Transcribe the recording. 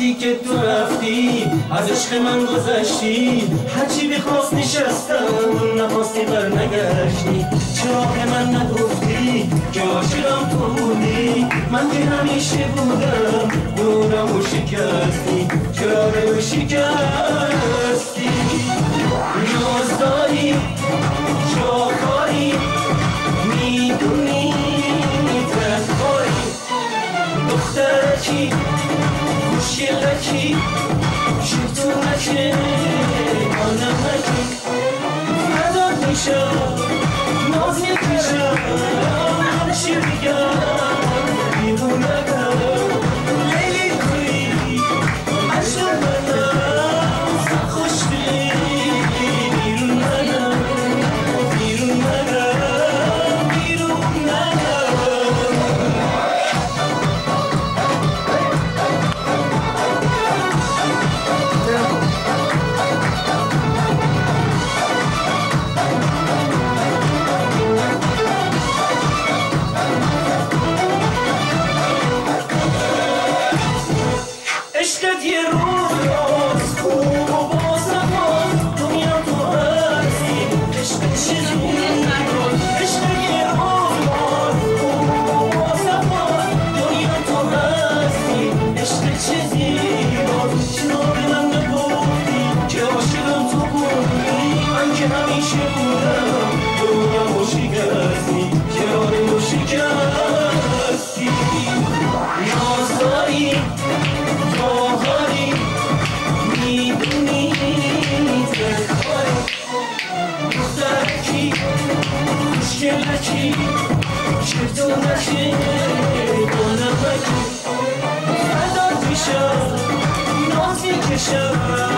وقتی که تو رفتی از عشق من گذشتی، هرچی بخواست نشستم نخواستی بر نگشتی. چرا به من نگفتی که عاشقم تو بودی؟ من که همیشه بودم دورم و شکستی. چرا رو شکستی؟ نیاز داری جاکاری میدونی تنهایی، دخترکی خوشگلکی شیطونکی آنمکی فدات میشم ناز میکشم هرچی بگم بیرون نگم. لیلی تویی عشق منم سر خوش بی بیرون نگم بیرون نگم بیرون نگم. عشقت یه رویاست خوب و بازنخواست دنیا تو هستی. عشق چیزی عشق یه رویاست خوب و بازنخواست دنیا تو هستی. عشق چیزی چرا به من نگفتی که عاشقم تو بودی؟ من که همیشه بودم دنیا و شکستی. چرا رو شکستی؟ نیاز داری باهاری میدونی تنهایی، دخترکی خوشگلکی شیطونکی آنمکی فدات میشم ناز میکشم